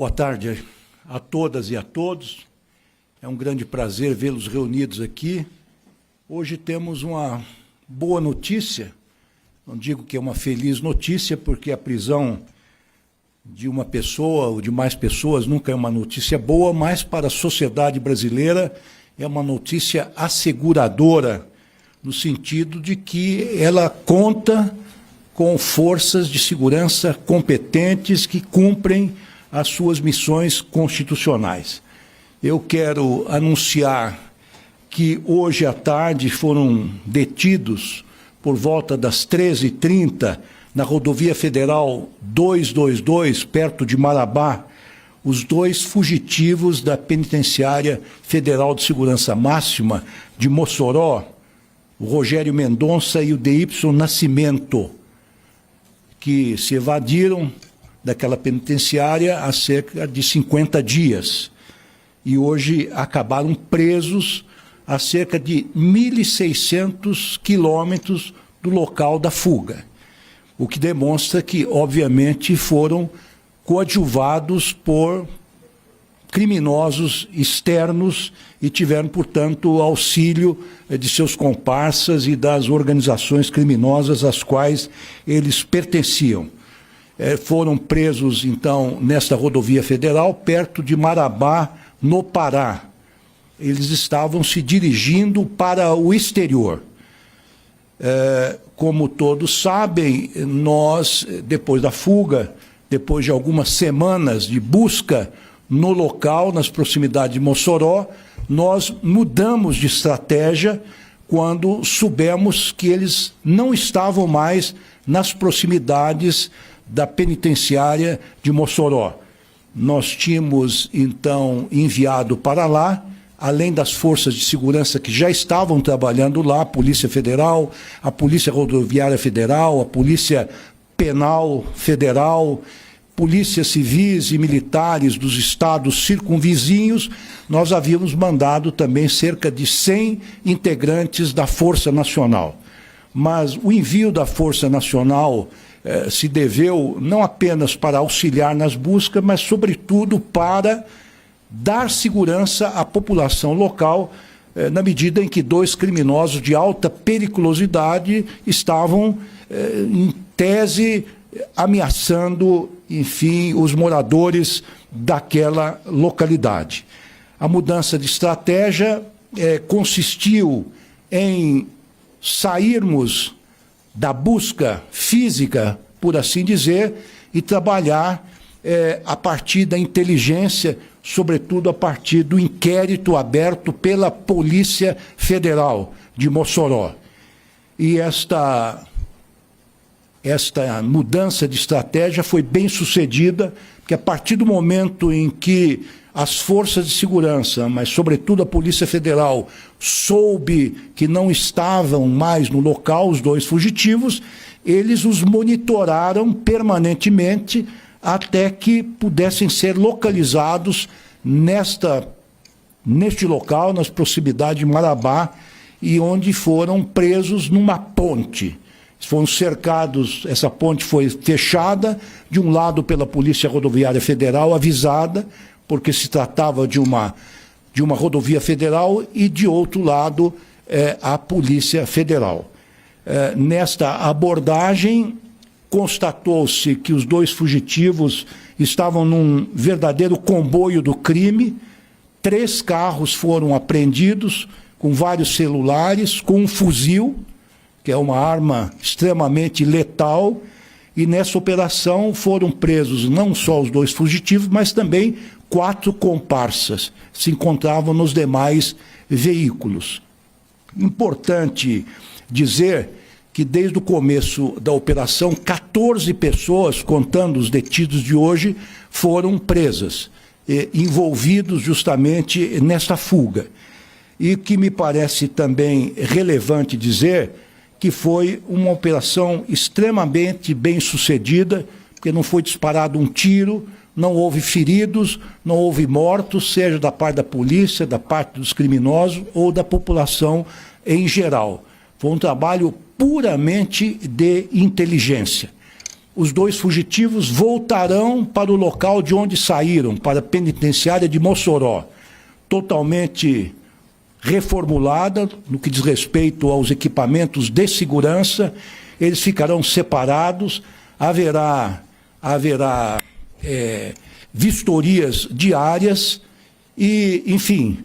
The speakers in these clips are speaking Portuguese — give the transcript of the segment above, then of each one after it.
Boa tarde a todas e a todos. É um grande prazer vê-los reunidos aqui. Hoje temos uma boa notícia, não digo que é uma feliz notícia, porque a prisão de uma pessoa ou de mais pessoas nunca é uma notícia boa, mas para a sociedade brasileira é uma notícia asseguradora, no sentido de que ela conta com forças de segurança competentes que cumprem as suas missões constitucionais. Eu quero anunciar que hoje à tarde foram detidos, por volta das 13h30, na rodovia federal 222, perto de Marabá, os dois fugitivos da Penitenciária Federal de Segurança Máxima de Mossoró, o Rogério Mendonça e o D.Y. Nascimento, que se evadiram daquela penitenciária há cerca de 50 dias. E hoje acabaram presos a cerca de 1.600 quilômetros do local da fuga, o que demonstra que, obviamente, foram coadjuvados por criminosos externos e tiveram, portanto, auxílio de seus comparsas e das organizações criminosas às quais eles pertenciam. Foram presos, então, nesta rodovia federal, perto de Marabá, no Pará. Eles estavam se dirigindo para o exterior. Como todos sabem, nós, depois da fuga, depois de algumas semanas de busca no local, nas proximidades de Mossoró, nós mudamos de estratégia quando soubemos que eles não estavam mais nas proximidades da penitenciária de Mossoró. Nós tínhamos, então, enviado para lá, além das forças de segurança que já estavam trabalhando lá, a Polícia Federal, a Polícia Rodoviária Federal, a Polícia Penal Federal, polícias civis e militares dos estados circunvizinhos, nós havíamos mandado também cerca de 100 integrantes da Força Nacional. Mas o envio da Força Nacional se deveu não apenas para auxiliar nas buscas, mas, sobretudo, para dar segurança à população local, na medida em que dois criminosos de alta periculosidade estavam, em tese, ameaçando, enfim, os moradores daquela localidade. A mudança de estratégia consistiu em sairmos da busca física, por assim dizer, e trabalhar a partir da inteligência, sobretudo a partir do inquérito aberto pela Polícia Federal de Mossoró. E esta mudança de estratégia foi bem sucedida, porque a partir do momento em que as forças de segurança, mas sobretudo a Polícia Federal, soube que não estavam mais no local os dois fugitivos, eles os monitoraram permanentemente até que pudessem ser localizados neste local, nas proximidades de Marabá, e onde foram presos numa ponte. Foram cercados, essa ponte foi fechada, de um lado pela Polícia Rodoviária Federal, avisada, porque se tratava de uma rodovia federal, e de outro lado a Polícia Federal. Nesta abordagem, constatou-se que os dois fugitivos estavam num verdadeiro comboio do crime. 3 carros foram apreendidos, com vários celulares, com um fuzil, que é uma arma extremamente letal, e nessa operação foram presos não só os 2 fugitivos, mas também 4 comparsas que se encontravam nos demais veículos. Importante dizer que desde o começo da operação, 14 pessoas, contando os detidos de hoje, foram presas, envolvidos justamente nesta fuga. E que me parece também relevante dizer que foi uma operação extremamente bem sucedida, porque não foi disparado um tiro, não houve feridos, não houve mortos, seja da parte da polícia, da parte dos criminosos ou da população em geral. Foi um trabalho puramente de inteligência. os 2 fugitivos voltarão para o local de onde saíram, para a penitenciária de Mossoró, totalmente reformulada no que diz respeito aos equipamentos de segurança. Eles ficarão separados, haverá vistorias diárias e, enfim,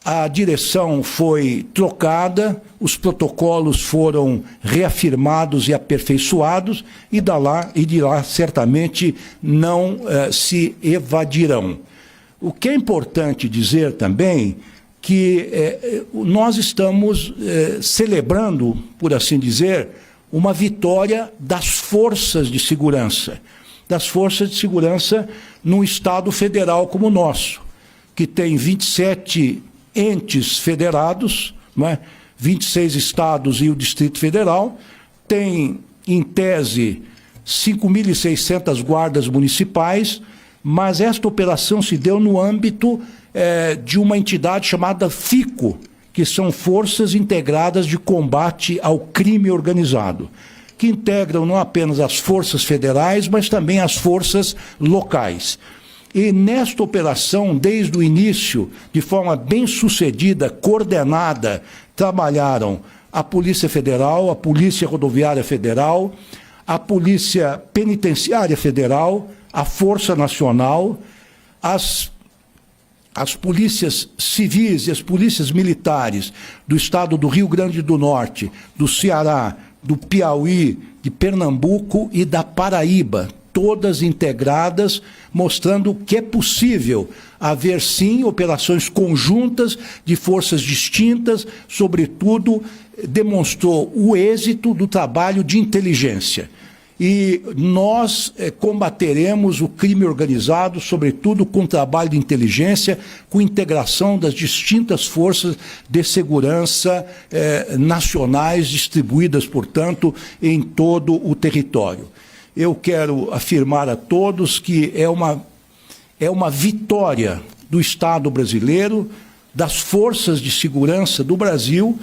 a direção foi trocada, os protocolos foram reafirmados e aperfeiçoados e de lá certamente não se evadirão. O que é importante dizer também que nós estamos celebrando, por assim dizer, uma vitória das forças de segurança num Estado federal como o nosso, que tem 27 entes federados, não é? 26 estados e o Distrito Federal, tem, em tese, 5.600 guardas municipais, mas esta operação se deu no âmbito de uma entidade chamada FICO, que são Forças Integradas de Combate ao Crime Organizado, que integram não apenas as forças federais, mas também as forças locais. E nesta operação, desde o início, de forma bem sucedida, coordenada, trabalharam a Polícia Federal, a Polícia Rodoviária Federal, a Polícia Penitenciária Federal, a Força Nacional, as polícias civis e as polícias militares do estado do Rio Grande do Norte, do Ceará, do Piauí, de Pernambuco e da Paraíba, todas integradas, mostrando que é possível haver, sim, operações conjuntas de forças distintas, sobretudo demonstrou o êxito do trabalho de inteligência. E nós combateremos o crime organizado, sobretudo com trabalho de inteligência, com integração das distintas forças de segurança nacionais, distribuídas, portanto, em todo o território. Eu quero afirmar a todos que é uma vitória do Estado brasileiro, das forças de segurança do Brasil,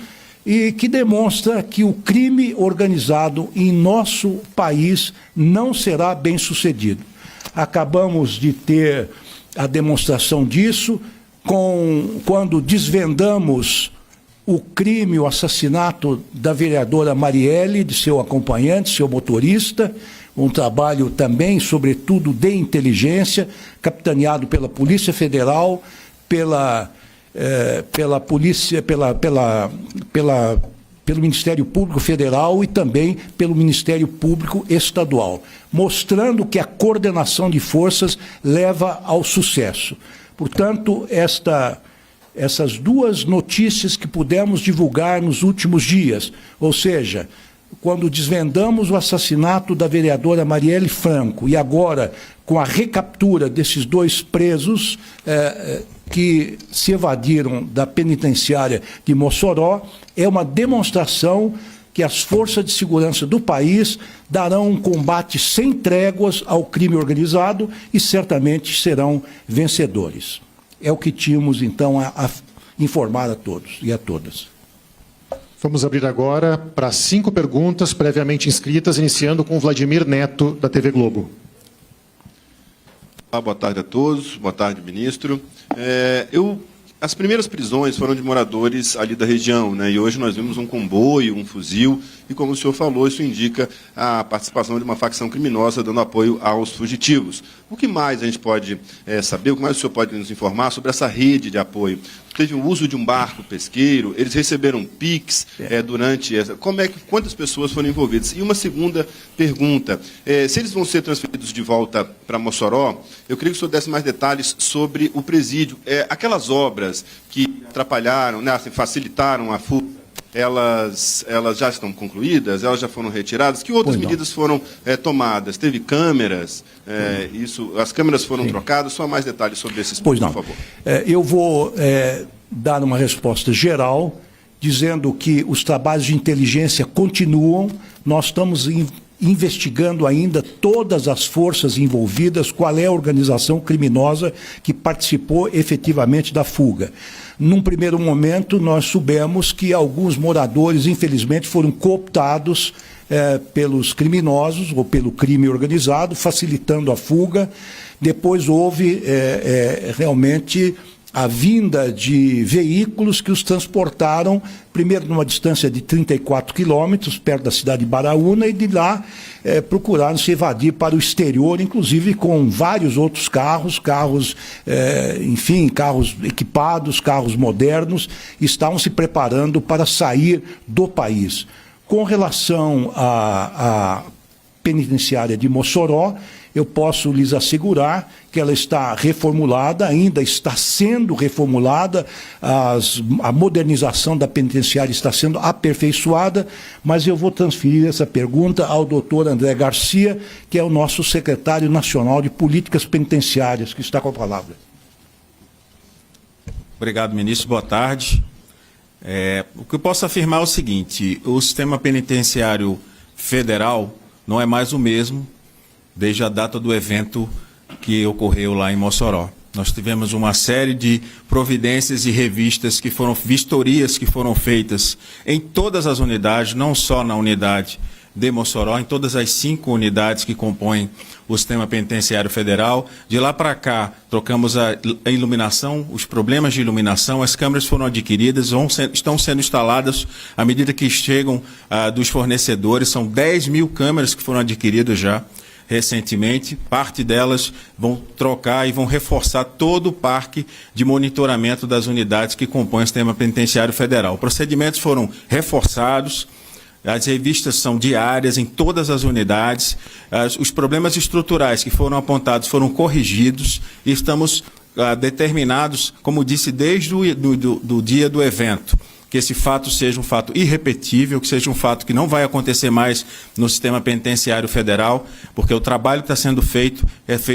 e que demonstra que o crime organizado em nosso país não será bem sucedido. Acabamos de ter a demonstração disso quando desvendamos o crime, o assassinato da vereadora Marielle, de seu acompanhante, seu motorista, um trabalho também, sobretudo, de inteligência, capitaneado pela Polícia Federal, pelo Ministério Público Federal e também pelo Ministério Público Estadual, mostrando que a coordenação de forças leva ao sucesso. Portanto, essas 2 notícias que pudemos divulgar nos últimos dias, ou seja, quando desvendamos o assassinato da vereadora Marielle Franco e agora com a recaptura desses 2 presos que se evadiram da penitenciária de Mossoró, é uma demonstração que as forças de segurança do país darão um combate sem tréguas ao crime organizado e certamente serão vencedores. É o que tínhamos, então, a informar a todos e a todas. Vamos abrir agora para 5 perguntas previamente inscritas, iniciando com o Vladimir Neto, da TV Globo. Boa tarde a todos, boa tarde, ministro. As primeiras prisões foram de moradores ali da região, né? E hoje nós vimos um comboio, um fuzil, e como o senhor falou, isso indica a participação de uma facção criminosa dando apoio aos fugitivos. O que mais a gente pode saber, o que mais o senhor pode nos informar sobre essa rede de apoio? Teve o uso de um barco pesqueiro, eles receberam PIX durante essa... Quantas pessoas foram envolvidas? E uma segunda pergunta, se eles vão ser transferidos de volta para Mossoró, eu queria que o senhor desse mais detalhes sobre o presídio. Aquelas obras que atrapalharam, né, assim, facilitaram a fuga, elas já estão concluídas? Elas já foram retiradas? Que outras medidas foram tomadas? Teve câmeras? As câmeras foram trocadas? Só mais detalhes sobre esses pontos, por favor. Eu vou dar uma resposta geral, dizendo que os trabalhos de inteligência continuam. Nós estamos investigando ainda todas as forças envolvidas, qual é a organização criminosa que participou efetivamente da fuga. num primeiro momento, nós soubemos que alguns moradores, infelizmente, foram cooptados pelos criminosos ou pelo crime organizado, facilitando a fuga. Depois houve realmente a vinda de veículos que os transportaram, primeiro numa distância de 34 quilômetros, perto da cidade de Baraúna, e de lá procuraram se evadir para o exterior, inclusive com vários outros carros, enfim, carros equipados, carros modernos, estavam se preparando para sair do país. Com relação à penitenciária de Mossoró, eu posso lhes assegurar que ela está reformulada, ainda está sendo reformulada, a modernização da penitenciária está sendo aperfeiçoada, mas eu vou transferir essa pergunta ao doutor André Garcia, que é o nosso secretário nacional de políticas penitenciárias, que está com a palavra. Obrigado, ministro. Boa tarde. O que eu posso afirmar é o seguinte: o sistema penitenciário federal não é mais o mesmo desde a data do evento que ocorreu lá em Mossoró. Nós tivemos uma série de providências e vistorias que foram feitas em todas as unidades, não só na unidade de Mossoró, em todas as 5 unidades que compõem o sistema penitenciário federal. De lá para cá, trocamos a iluminação, os problemas de iluminação, as câmeras foram adquiridas, estão sendo instaladas à medida que chegam dos fornecedores. São 10 mil câmeras que foram adquiridas já recentemente. Parte delas vão trocar e vão reforçar todo o parque de monitoramento das unidades que compõem o sistema penitenciário federal. Procedimentos foram reforçados, as revistas são diárias em todas as unidades, os problemas estruturais que foram apontados foram corrigidos e estamos determinados, como disse, desde do dia do evento, que esse fato seja um fato irrepetível, que seja um fato que não vai acontecer mais no sistema penitenciário federal, porque o trabalho que está sendo feito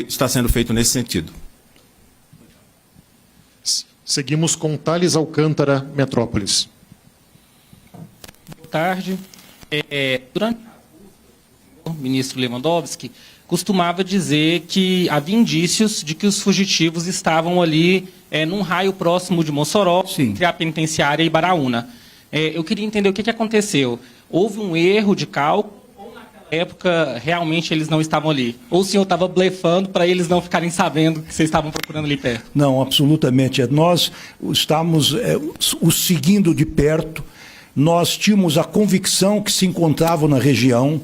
está sendo feito nesse sentido. Seguimos com Thales Alcântara, Metrópolis. Boa tarde. Durante o ministro Lewandowski costumava dizer que havia indícios de que os fugitivos estavam ali num raio próximo de Mossoró, Sim, entre a penitenciária e Baraúna. Eu queria entender o que aconteceu. Houve um erro de cálculo ou naquela época realmente eles não estavam ali? Ou o senhor estava blefando para eles não ficarem sabendo que vocês estavam procurando ali perto? Não, absolutamente. Nós estamos os seguindo de perto. Nós tínhamos a convicção que se encontravam na região.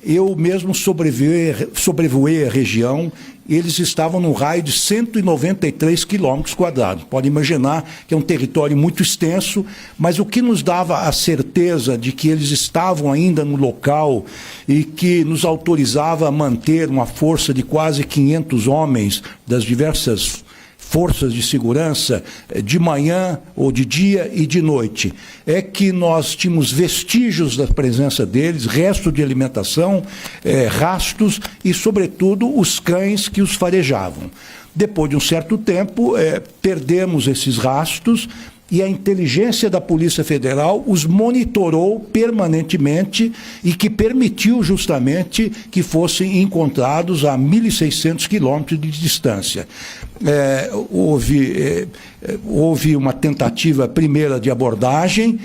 Eu mesmo sobrevoei a região. Eles estavam no raio de 193 quilômetros quadrados. Pode imaginar que é um território muito extenso, mas o que nos dava a certeza de que eles estavam ainda no local e que nos autorizava a manter uma força de quase 500 homens das diversas forças de segurança, de manhã ou de dia e de noite, é que nós tínhamos vestígios da presença deles, resto de alimentação, rastros e, sobretudo, os cães que os farejavam. Depois de um certo tempo, perdemos esses rastros e a inteligência da Polícia Federal os monitorou permanentemente e que permitiu justamente que fossem encontrados a 1.600 quilômetros de distância. Houve uma tentativa primeira de abordagem,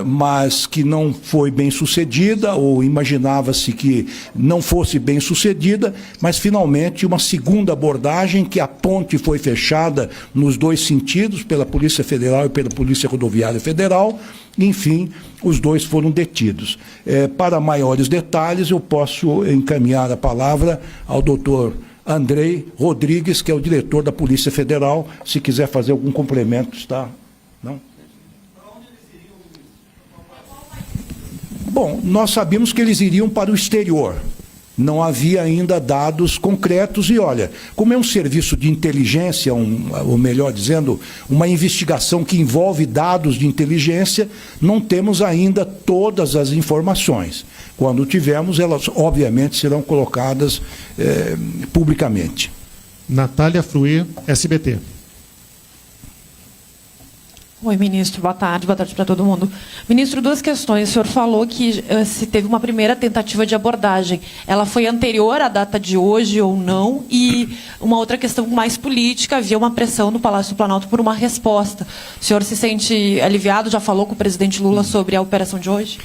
mas que não foi bem sucedida, ou imaginava-se que não fosse bem sucedida, mas finalmente uma segunda abordagem, que a ponte foi fechada nos dois sentidos, pela Polícia Federal e pela Polícia Rodoviária Federal. Enfim, os dois foram detidos. Para maiores detalhes, eu posso encaminhar a palavra ao doutor Andrei Rodrigues, que é o diretor da Polícia Federal, se quiser fazer algum complemento, está? Não? Bom, nós sabíamos que eles iriam para o exterior. Não havia ainda dados concretos e, olha, como é um serviço de inteligência, ou melhor dizendo, uma investigação que envolve dados de inteligência, não temos ainda todas as informações. Quando tivermos, elas obviamente serão colocadas publicamente. Natália Fruir, SBT. Oi, ministro. Boa tarde para todo mundo. Ministro, duas questões. O senhor falou que se teve uma primeira tentativa de abordagem. Ela foi anterior à data de hoje ou não? E uma outra questão mais política, havia uma pressão no Palácio do Planalto por uma resposta. O senhor se sente aliviado? Já falou com o presidente Lula sobre a operação de hoje?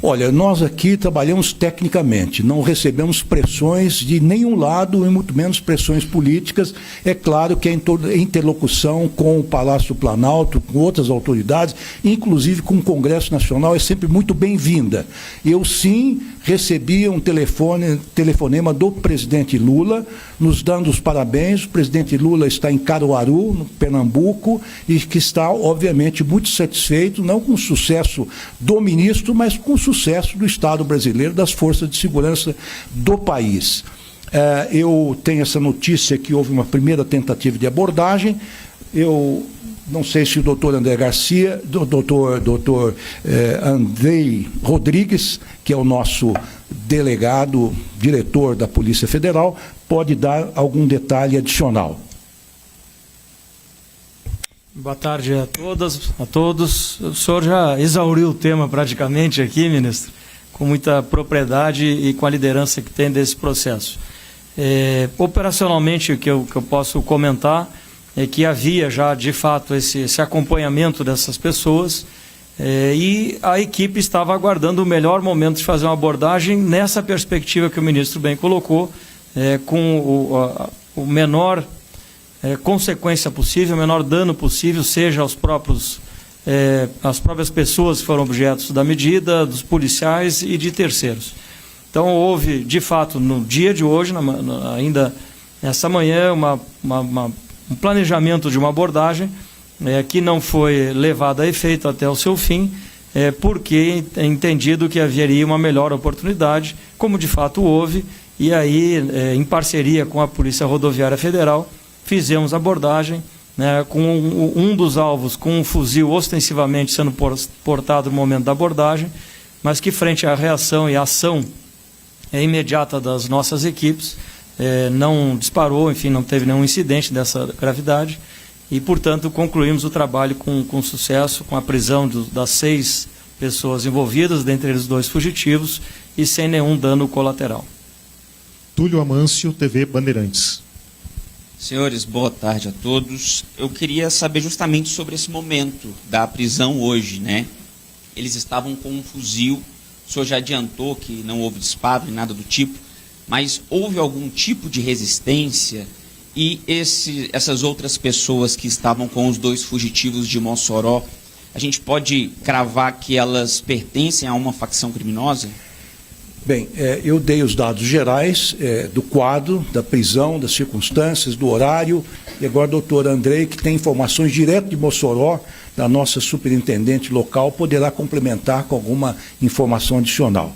Olha, nós aqui trabalhamos tecnicamente, não recebemos pressões de nenhum lado, e muito menos pressões políticas. É claro que a interlocução com o Palácio do Planalto, com outras autoridades, inclusive com o Congresso Nacional, é sempre muito bem-vinda. Eu, sim, recebi um telefonema do presidente Lula, nos dando os parabéns. O presidente Lula está em Caruaru, no Pernambuco, e que está, obviamente, muito satisfeito, não com o sucesso do ministro, mas com o sucesso do Estado brasileiro, das forças de segurança do país. Eu tenho essa notícia que houve uma primeira tentativa de abordagem. Eu não sei se o doutor André Garcia, doutor Andrei Rodrigues, que é o nosso delegado, diretor da Polícia Federal, pode dar algum detalhe adicional. Boa tarde a todas, a todos. O senhor já exauriu o tema praticamente aqui, ministro, com muita propriedade e com a liderança que tem desse processo. Operacionalmente, o que eu posso comentar é que havia já, de fato, esse acompanhamento dessas pessoas e a equipe estava aguardando o melhor momento de fazer uma abordagem nessa perspectiva que o ministro bem colocou, com o menor consequência possível, o menor dano possível, seja as próprias pessoas que foram objetos da medida, dos policiais e de terceiros. Então, houve, de fato, no dia de hoje, ainda nessa manhã, um planejamento de uma abordagem que não foi levada a efeito até o seu fim, porque é entendido que haveria uma melhor oportunidade, como de fato houve, e aí, em parceria com a Polícia Rodoviária Federal, fizemos abordagem, com um dos alvos com um fuzil ostensivamente sendo portado no momento da abordagem, mas que, frente à reação e à ação imediata das nossas equipes, não disparou, enfim, não teve nenhum incidente dessa gravidade e, portanto, concluímos o trabalho com sucesso, com a prisão das 6 pessoas envolvidas, dentre eles 2 fugitivos, e sem nenhum dano colateral. Túlio Amâncio, TV Bandeirantes. Senhores, boa tarde a todos. Eu queria saber justamente sobre esse momento da prisão hoje, né? Eles estavam com um fuzil, o senhor já adiantou que não houve disparo nem nada do tipo, mas houve algum tipo de resistência e essas outras pessoas que estavam com os 2 fugitivos de Mossoró, a gente pode cravar que elas pertencem a uma facção criminosa? Bem, eu dei os dados gerais do quadro, da prisão, das circunstâncias, do horário, e agora o doutor Andrei, que tem informações direto de Mossoró, da nossa superintendente local, poderá complementar com alguma informação adicional.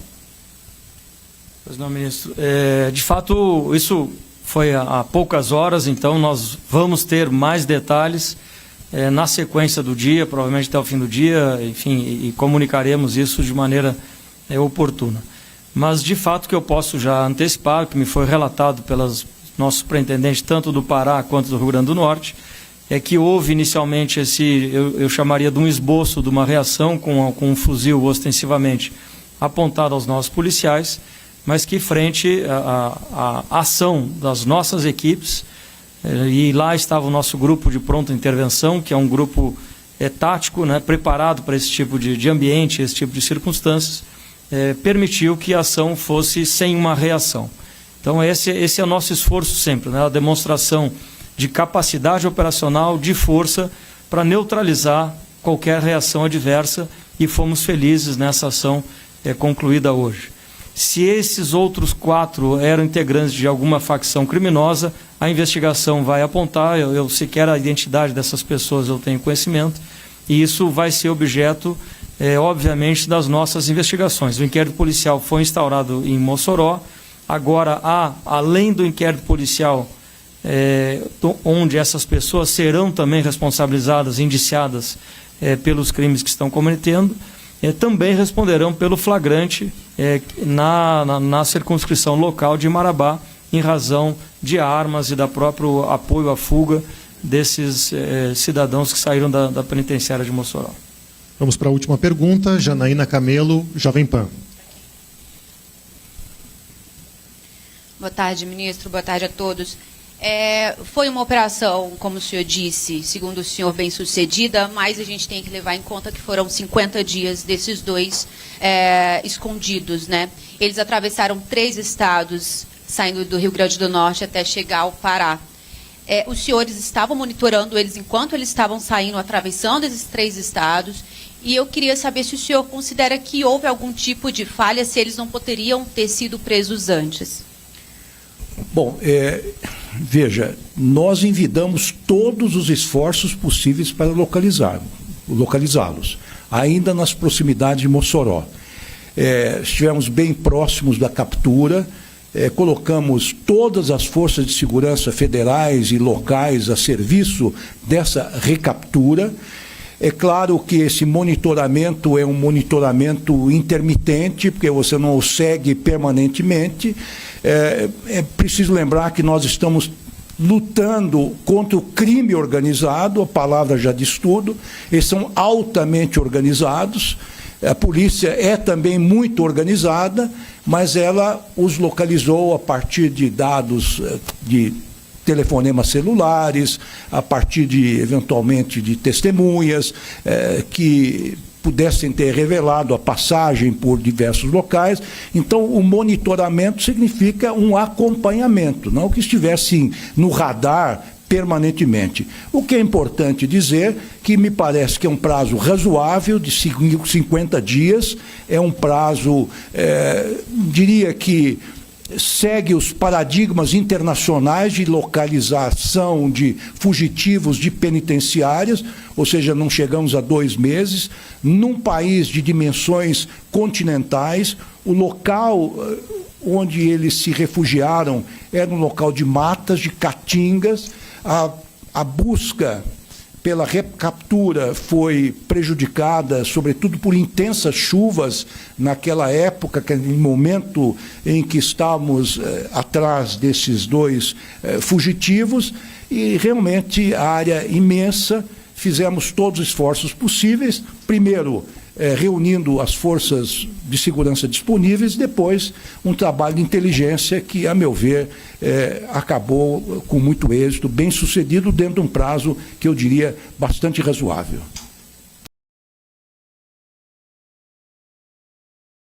Pois não, ministro. De fato, isso foi há poucas horas, então nós vamos ter mais detalhes na sequência do dia, provavelmente até o fim do dia, enfim, e comunicaremos isso de maneira oportuna. Mas, de fato, que eu posso já antecipar, que me foi relatado pelos nossos superintendentes, tanto do Pará quanto do Rio Grande do Norte, é que houve inicialmente eu chamaria de um esboço de uma reação com um fuzil ostensivamente apontado aos nossos policiais, mas que, frente à ação das nossas equipes, e lá estava o nosso grupo de pronta intervenção, que é um grupo tático, né, preparado para esse tipo de ambiente, esse tipo de circunstâncias, permitiu que a ação fosse sem uma reação. Então esse é o nosso esforço sempre, né? A demonstração de capacidade operacional, de força, para neutralizar qualquer reação adversa, e fomos felizes nessa ação concluída hoje. Se esses outros 4 eram integrantes de alguma facção criminosa, a investigação vai apontar, eu sequer a identidade dessas pessoas eu tenho conhecimento, e isso vai ser objeto obviamente, das nossas investigações. O inquérito policial foi instaurado em Mossoró. Agora, além do inquérito policial, onde essas pessoas serão também responsabilizadas, indiciadas pelos crimes que estão cometendo, também responderão pelo flagrante na circunscrição local de Marabá, em razão de armas e da próprio apoio à fuga desses cidadãos que saíram da penitenciária de Mossoró. Vamos para a última pergunta. Janaína Camelo, Jovem Pan. Boa tarde, ministro. Boa tarde a todos. Foi uma operação, como o senhor disse, segundo o senhor, bem sucedida, mas a gente tem que levar em conta que foram 50 dias desses dois escondidos, né? Eles atravessaram 3 estados, saindo do Rio Grande do Norte até chegar ao Pará. Os senhores estavam monitorando eles enquanto eles estavam saindo, atravessando esses 3 estados, e eu queria saber se o senhor considera que houve algum tipo de falha, se eles não poderiam ter sido presos antes. Bom, veja, nós envidamos todos os esforços possíveis para localizá-los, ainda nas proximidades de Mossoró. Estivemos bem próximos da captura, colocamos todas as forças de segurança federais e locais a serviço dessa recaptura. É claro que esse monitoramento é um monitoramento intermitente, porque você não o segue permanentemente. É preciso lembrar que nós estamos lutando contra o crime organizado, a palavra já diz tudo, eles são altamente organizados. A polícia é também muito organizada, mas ela os localizou a partir de dados de telefonemas celulares, a partir de, eventualmente, de testemunhas que pudessem ter revelado a passagem por diversos locais. Então, o monitoramento significa um acompanhamento, não que estivesse no radar permanentemente. O que é importante dizer que me parece que é um prazo razoável de 50 dias, é um prazo, diria que segue os paradigmas internacionais de localização de fugitivos de penitenciárias, ou seja, não chegamos a 2 meses, num país de dimensões continentais. O local onde eles se refugiaram era um local de matas, de caatingas. A busca pela recaptura foi prejudicada, sobretudo por intensas chuvas naquela época, naquele momento em que estávamos atrás desses 2 fugitivos, e realmente a área imensa, fizemos todos os esforços possíveis, primeiro reunindo as forças de segurança disponíveis, depois um trabalho de inteligência que, a meu ver, acabou com muito êxito, bem sucedido, dentro de um prazo que eu diria bastante razoável.